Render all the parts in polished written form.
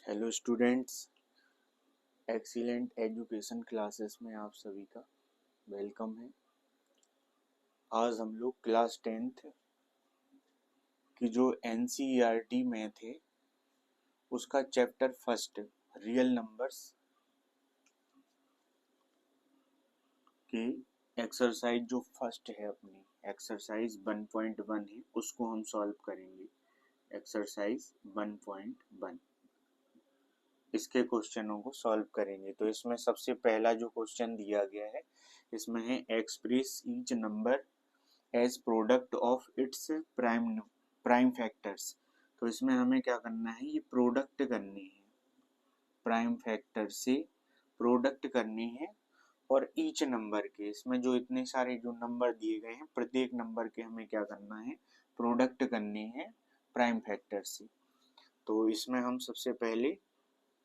Hello students, excellent education classes में आप सभी का वेलकम है। आज हम लोग क्लास 10th की जो एनसीईआरटी में थे उसका चैप्टर फर्स्ट रियल नंबर्स की एक्सरसाइज जो फर्स्ट है अपनी एक्सरसाइज 1.1 है उसको हम सॉल्व करेंगे। एक्सरसाइज 1.1 इसके क्वेश्चनों को सॉल्व करेंगे। तो इसमें सबसे पहला जो क्वेश्चन दिया गया है इसमें है express each number as product of its prime factors. तो इसमें हमें क्या करना है, ये प्रोडक्ट करनी है, प्राइम फैक्टर से प्रोडक्ट करनी है। और ईच नंबर के, इसमें जो इतने सारे जो नंबर दिए गए हैं प्रत्येक नंबर के हमें क्या करना है, प्रोडक्ट करनी है प्राइम फैक्टर से। तो इसमें हम सबसे पहले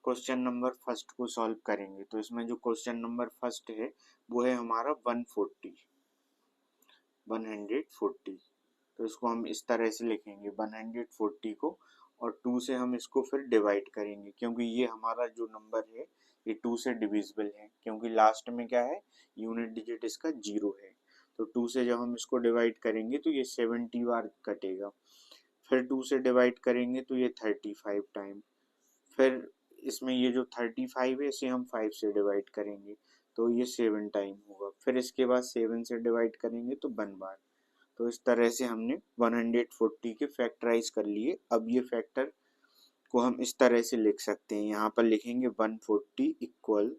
क्वेश्चन नंबर फर्स्ट को सॉल्व करेंगे। तो इसमें जो क्वेश्चन नंबर फर्स्ट है वो है हमारा 140। तो इसको हम इस तरह से लिखेंगे 140 को, और 2 से हम इसको फिर डिवाइड करेंगे क्योंकि ये हमारा जो नंबर है ये 2 से डिविजिबल है, क्योंकि लास्ट में क्या है, यूनिट डिजिट इसका 0 है। तो 2 से जब हम इसको डिवाइड करेंगे तो ये 70 बार कटेगा, फिर 2 से डिवाइड करेंगे तो ये 35 टाइम, फिर इसमें ये जो 35 है इसे हम 5 से डिवाइड करेंगे तो ये 7 टाइम होगा, फिर इसके बाद 7 से डिवाइड करेंगे तो 1 बार। तो इस तरह से हमने 140 के फैक्टराइज कर लिए। अब ये फैक्टर को हम इस तरह से लिख सकते हैं, यहाँ पर लिखेंगे 140 इक्वल,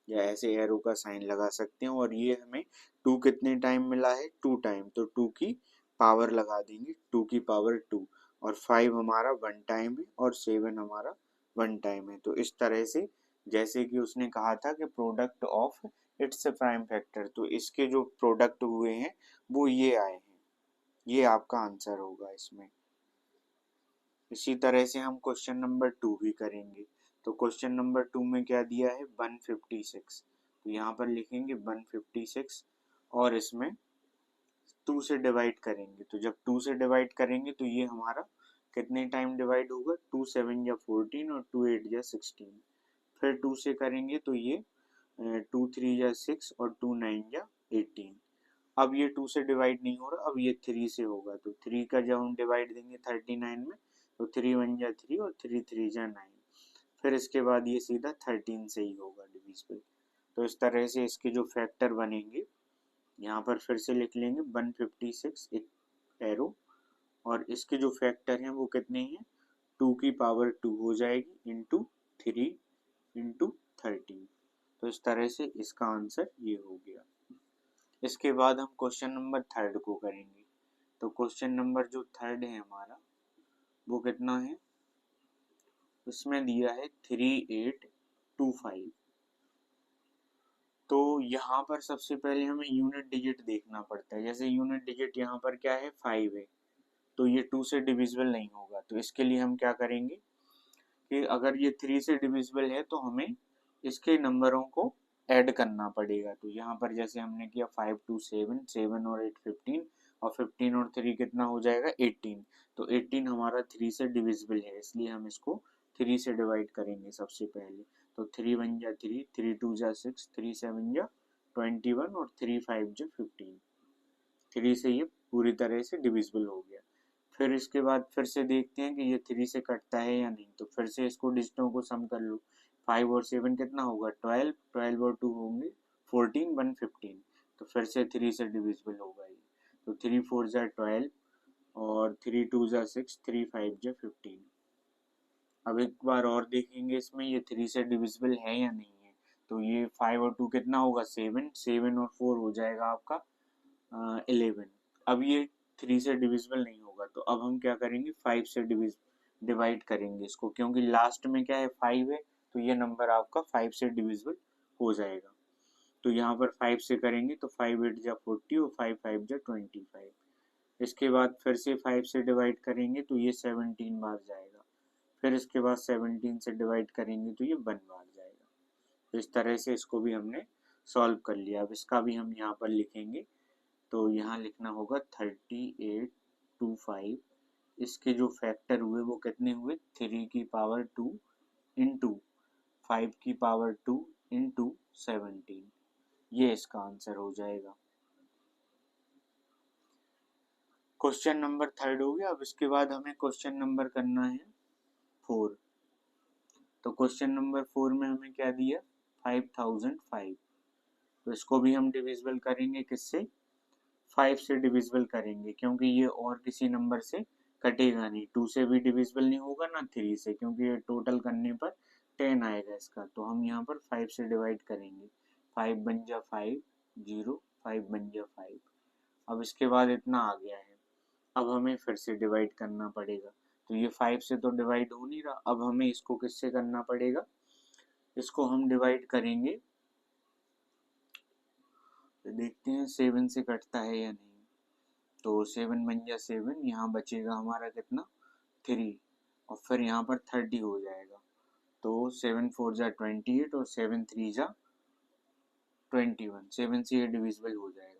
या ऐसे एरो का साइन लगा सकते हैं, और ये हमें 2 कितने टाइम मिला है, 2 टाइम, तो 2 की पावर लगा देंगे, 2 की पावर 2, और 5 हमारा 1 टाइम है और 7 हमारा 1 टाइम है। तो इस तरह से जैसे कि उसने कहा था कि product of its prime factor, तो इसके जो प्रोडक्ट हुए हैं वो ये आए हैं, ये आपका आंसर होगा इसमें। इसी तरह से हम क्वेश्चन नंबर 2 भी करेंगे। तो क्वेश्चन नंबर 2 में क्या दिया है, 156। तो यहाँ पर लिखेंगे 156 और इसमें 2 से डिवाइड करेंगे। तो जब 2 से डिवाइड करेंगे तो ये हमारा कितने टाइम डिवाइड होगा, 2 7 या 14 और 2 8 या 16। फिर 2 से करेंगे तो ये 2 3 या 6 और 2 9 या 18। अब ये 2 से डिवाइड नहीं हो रहा, अब ये 3 से होगा। तो 3 का जब हम डिवाइड देंगे 39 में तो 3 1 जा 3 और 3 3 जा 9, फिर इसके बाद ये सीधा 13 से ही होगा डिविजिबल। तो इस तरह से इसके जो फैक्टर बनेंगे यहाँ पर फिर से लिख लेंगे 156 एक एरो, और इसके जो फैक्टर हैं वो कितने हैं, 2 की पावर 2 हो जाएगी इंटू 3 इंटू 13। तो इस तरह से इसका आंसर ये हो गया। इसके बाद हम क्वेश्चन नंबर थर्ड को करेंगे। तो क्वेश्चन नंबर जो थर्ड है हमारा वो कितना है, उसमें दिया है 3825। तो यहाँ पर सबसे पहले हमें यूनिट डिजिट देखना पड़ता है। जैसे यूनिट डिजिट यहाँ पर क्या है, 5 है, तो ये 2 से डिविजिबल नहीं होगा। तो इसके लिए हम क्या करेंगे कि अगर ये 3 से डिविजिबल है तो हमें इसके नंबरों को ऐड करना पड़ेगा। तो यहाँ पर जैसे हमने किया 5 2 7, 7 और 8 15, और 15 और 3 कितना हो जाएगा 18। तो 18 हमारा 3 से डिविजिबल है, इसलिए हम इसको 3 से डिवाइड करेंगे सबसे पहले। तो 3 1 जा 3, 3 2 जा 6, 3 7 जा 21 और 3 5 जा 15। 3 से ये पूरी तरह से डिविजिबल हो गया। फिर इसके बाद फिर से देखते हैं कि ये 3 से कटता है या नहीं। तो फिर से इसको डिजिटों को सम कर लो, 5 और 7 कितना होगा 12, 12 और 2 होंगे 14, 1 15। तो फिर से 3 से डिविजिबल होगा ये। तो 3 4 जा 12 और 3 2 जा 6, 3 5 जा 15। अब एक बार और देखेंगे इसमें ये 3 से डिविजिबल है या नहीं है। तो ये 5 और 2 कितना होगा 7, 7 और 4 हो जाएगा आपका 11। अब ये 3 से डिविजिबल नहीं होगा, तो अब हम क्या करेंगे 5 से डिवाइड करेंगे इसको, क्योंकि लास्ट में क्या है 5 है, तो ये नंबर आपका 5 से डिविजिबल हो जाएगा। तो यहाँ पर 5 से करेंगे तो 5 8 जा 40 और 5 5 जा 25। इसके बाद फिर से 5 से डिवाइड करेंगे तो ये 17 बार जाएगा, फिर इसके बाद 17 से डिवाइड करेंगे तो ये 1 बार जाएगा। तो इस तरह से इसको भी हमने सॉल्व कर लिया। अब इसका भी हम यहाँ पर लिखेंगे। तो यहाँ लिखना होगा 3825। इसके जो फैक्टर हुए वो कितने हुए, 3 की पावर 2 इंटू 5 की पावर 2 इंटू 17, ये इसका आंसर हो जाएगा। क्वेश्चन नंबर 3 हो गया। अब इसके बाद हमें क्वेश्चन नंबर करना है 4। तो क्वेश्चन नंबर 4 में हमें क्या दिया, 5005। तो इसको भी हम डिविजिबल करेंगे किससे, 5 से डिविजिबल करेंगे, क्योंकि ये और किसी नंबर से कटेगा नहीं। 2 से भी डिविजिबल नहीं होगा ना 3 से, क्योंकि ये टोटल करने पर 10 आएगा इसका। तो हम यहाँ पर 5 से डिवाइड करेंगे, 5 बन जा 5, 0, 5 बन जा 5। अब इसके बाद इतना आ गया है, अब हमें फिर से डिवाइड करना पड़ेगा। तो ये 5 से तो डिवाइड हो नहीं रहा, अब हमें इसको किससे करना पड़ेगा, इसको हम डिवाइड करेंगे। तो देखते हैं 7 से कटता है या नहीं। तो 7 बन जा 7, यहाँ बचेगा हमारा कितना, 3, और फिर यहाँ पर 30 हो जाएगा। तो 7 4 जा 28 और 7 3 जा 21, 7 से ये डिविजिबल हो जाएगा।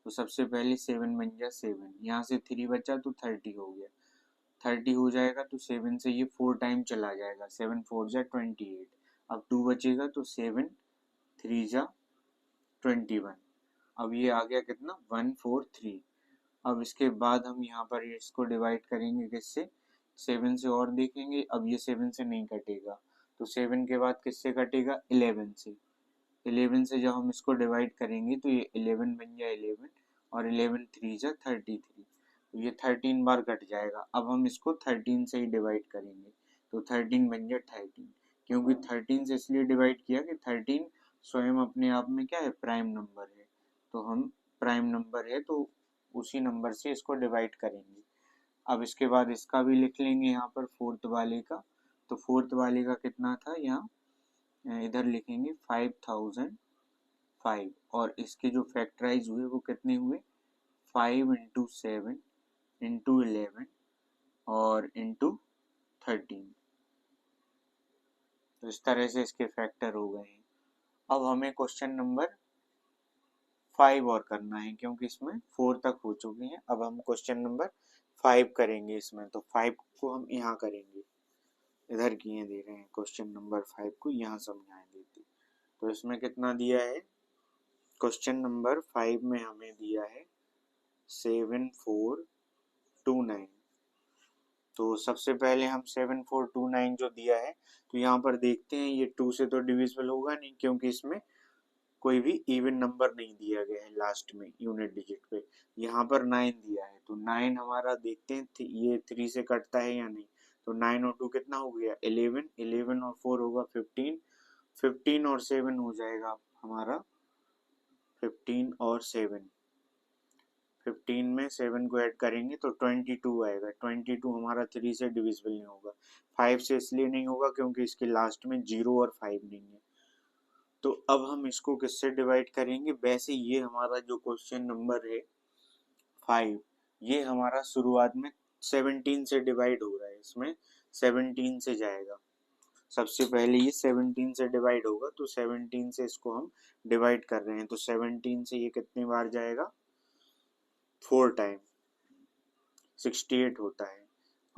तो सबसे पहले 7 बन जा 7, यहाँ से 3 बचा तो 30 हो गया, 30 हो जाएगा। तो 7 से ये 4 टाइम चला जाएगा, 7 4 जा 28, अब 2 बचेगा तो 7 3 जा 21। अब ये आ गया कितना, 143। अब इसके बाद हम यहाँ पर इसको डिवाइड करेंगे किससे, 7 से, और देखेंगे अब ये 7 से नहीं कटेगा। तो 7 के बाद किससे कटेगा, 11 से। 11 से जब हम इसको डिवाइड करेंगे तो ये 11 बन गया 11, और 11 3 जा 33। तो ये 13 बार कट जाएगा। अब हम इसको 13 से ही डिवाइड करेंगे, तो 13 बन गया 13। क्योंकि 13 से इसलिए डिवाइड किया कि 13 स्वयं अपने आप में क्या है, प्राइम नंबर है। तो हम प्राइम नंबर है तो उसी नंबर से इसको डिवाइड करेंगे। अब इसके बाद इसका भी लिख लेंगे यहाँ पर, फोर्थ वाले का। तो फोर्थ वाले का कितना था, यहाँ इधर लिखेंगे 5005, और इसके जो फैक्टराइज हुए वो कितने हुए, 5 इंटू 7 इंटू 11 और इंटू 13। तो इस तरह से इसके फैक्टर हो गए हैं। अब हमें क्वेश्चन नंबर 5 और करना है, क्योंकि इसमें 4 तक हो चुके हैं। अब हम क्वेश्चन नंबर 5 करेंगे इसमें। तो 5 को हम यहाँ करेंगे, इधर किए दे रहे हैं, क्वेश्चन नंबर 5 को यहाँ समझाए देते। तो इसमें कितना दिया है, क्वेश्चन नंबर 5 में हमें दिया है 7429। तो सबसे पहले हम 7429 जो दिया है, तो यहाँ पर देखते हैं ये 2 से तो डिविजिबल होगा नहीं, क्योंकि इसमें कोई भी इवन नंबर नहीं दिया गया है लास्ट में यूनिट डिजिट पे। यहाँ पर 9 दिया है, तो 9 हमारा देखते हैं ये 3 से कटता है या नहीं। तो 9 और 2 कितना हो गया, 11, 11 और 4 होगा 15, 15 और 7 हो जाएगा हमारा 15 और 7, 15 में 7 को ऐड करेंगे तो 22 आएगा। 22 हमारा 3 से डिविजिबल नहीं होगा, 5 से इसलिए नहीं होगा क्योंकि इसके लास्ट में 0 और 5 नहीं है। तो अब हम इसको किससे डिवाइड करेंगे, वैसे ये हमारा जो क्वेश्चन नंबर है 5, ये हमारा शुरुआत में 17 से डिवाइड हो रहा है, इसमें 17 से जाएगा। सबसे पहले ये 17 से डिवाइड होगा, तो 17 से इसको हम डिवाइड कर रहे हैं। तो 17 से ये कितनी बार जाएगा, 4 टाइम, 68 होता है।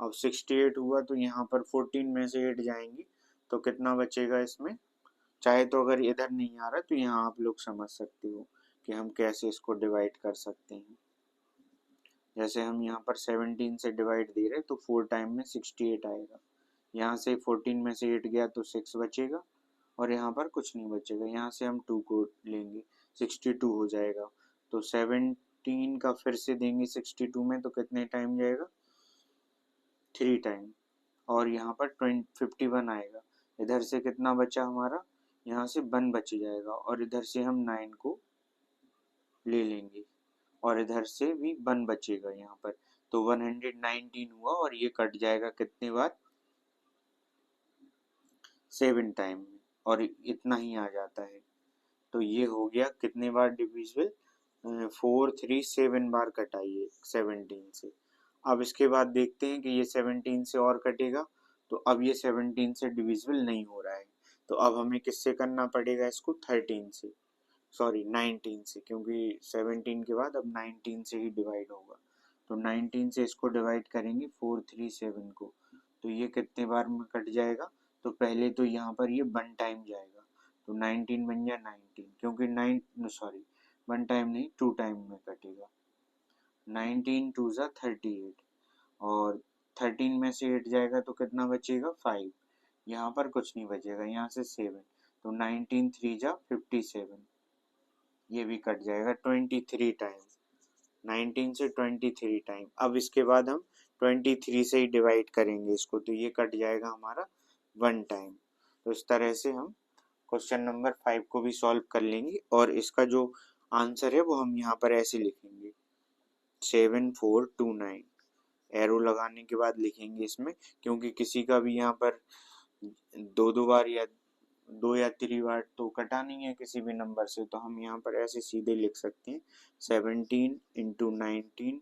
अब 68 हुआ तो यहाँ पर 14 में से 8 जाएंगे, तो कितना बचेगा इसमें। चाहे तो अगर इधर नहीं आ रहा तो यहाँ आप लोग समझ सकते हो कि हम कैसे इसको डिवाइड कर सकते हैं। जैसे हम यहाँ पर 17 से डिवाइड दे रहे, तो 4 टाइम में 68 आएगा। यहाँ से 14 में से 8 गया तो 6 बचेगा, और यहाँ पर कुछ नहीं बचेगा। यहाँ से हम 2 को लेंगे, 62 हो जाएगा। तो 17 का फिर से देंगे 62 में, तो कितने टाइम जाएगा, 3 टाइम, और यहाँ पर 51 आएगा। इधर से कितना बचा हमारा, यहाँ से 1 बच जाएगा, और इधर से हम 9 को ले लेंगे, और इधर से भी 1 बचेगा यहाँ पर। तो 119 हुआ, और ये कट जाएगा कितने बार, 7 टाइम में, और इतना ही आ जाता है। तो ये हो गया कितने बार डिविजिबल, 4 3 7 बार कटाइए 17 से। अब इसके बाद देखते हैं कि ये 17 से और कटेगा, तो अब ये 17 से डिविजिबल नहीं हो रहा है। तो अब हमें किससे करना पड़ेगा इसको, 13 से, सॉरी 19 से, क्योंकि 17 के बाद अब 19 से ही डिवाइड होगा। तो 19 से इसको डिवाइड करेंगे 4 3 7 को, तो ये कितने बार में कट जाएगा, तो पहले तो यहाँ पर ये 1 टाइम जाएगा, तो 19 बन गया 19, क्योंकि 1 टाइम नहीं 2 टाइम में कटेगा। 19 2 जा 38, और 13 में से 8 जाएगा तो कितना बचेगा 5, यहाँ पर कुछ नहीं बचेगा, यहाँ से 7, तो 19 3 जा 57, ये भी कट जाएगा 23 टाइम, 19 से 23 टाइम। अब इसके बाद हम 23 से ही डिवाइड करेंगे इसको, तो ये कट जाएगा हमारा 1 टाइम। तो इस तरह से हम क्वेश्चन नंबर 5 को भी सॉल्व कर लेंगे, और इसका जो आंसर है वो हम यहाँ पर ऐसे लिखेंगे 7429, एरो लगाने के बाद लिखेंगे इसमें, क्योंकि किसी का भी यहाँ पर दो बार या 2 या 3 बार तो कटा नहीं है किसी भी नंबर से, तो हम यहाँ पर ऐसे सीधे लिख सकते हैं 17 इंटू 19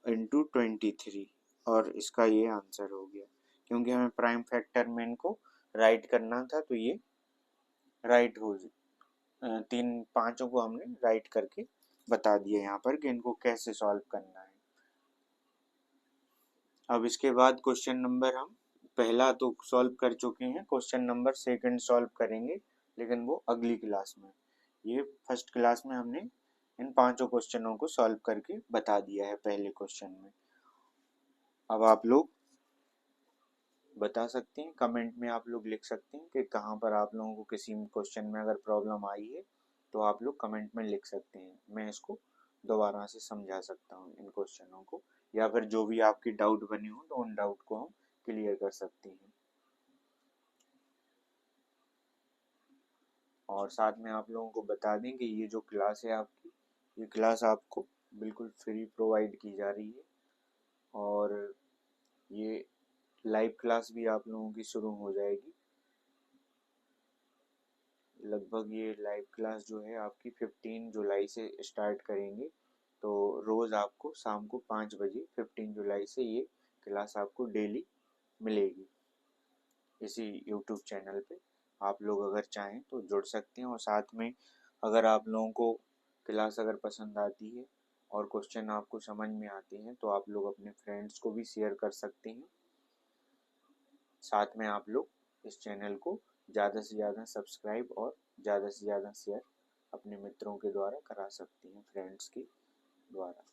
इंटू 23, और इसका ये आंसर हो गया। क्योंकि हमें प्राइम फैक्टर में इनको राइट करना था, तो ये राइट हो तीन पांचों को हमने राइट करके बता दिया यहाँ पर कि इनको कैसे सॉल्व करना है। अब इसके बाद क्वेश्चन नंबर हम पहला तो सॉल्व कर चुके हैं, क्वेश्चन नंबर सेकंड सॉल्व करेंगे, लेकिन वो अगली क्लास में। ये फर्स्ट क्लास में हमने इन पांचों क्वेश्चनों को सॉल्व करके बता दिया है पहले क्वेश्चन में। अब आप लोग बता सकते हैं, कमेंट में आप लोग लिख सकते हैं कि कहाँ पर आप लोगों को किसी क्वेश्चन में अगर प्रॉब्लम आई है, तो आप लोग कमेंट में लिख सकते हैं, मैं इसको दोबारा से समझा सकता हूँ इन क्वेश्चनों को, या फिर जो भी आपकी डाउट बने हो तो उन डाउट को हम क्लियर कर सकते हैं। और साथ में आप लोगों को बता दें कि ये जो क्लास है आपकी, ये क्लास आपको बिल्कुल फ्री प्रोवाइड की जा रही है, और ये लाइव क्लास भी आप लोगों की शुरू हो जाएगी। लगभग ये लाइव क्लास जो है आपकी 15 जुलाई से स्टार्ट करेंगे, तो रोज़ आपको शाम को 5 बजे 15 जुलाई से ये क्लास आपको डेली मिलेगी इसी यूट्यूब चैनल पे। आप लोग अगर चाहें तो जुड़ सकते हैं, और साथ में अगर आप लोगों को क्लास अगर पसंद आती है और क्वेश्चन आपको समझ में आते हैं, तो आप लोग अपने फ्रेंड्स को भी शेयर कर सकते हैं। साथ में आप लोग इस चैनल को ज़्यादा से ज़्यादा सब्सक्राइब और ज़्यादा से ज़्यादा शेयर अपने मित्रों के द्वारा करा सकते हैं, फ्रेंड्स के द्वारा।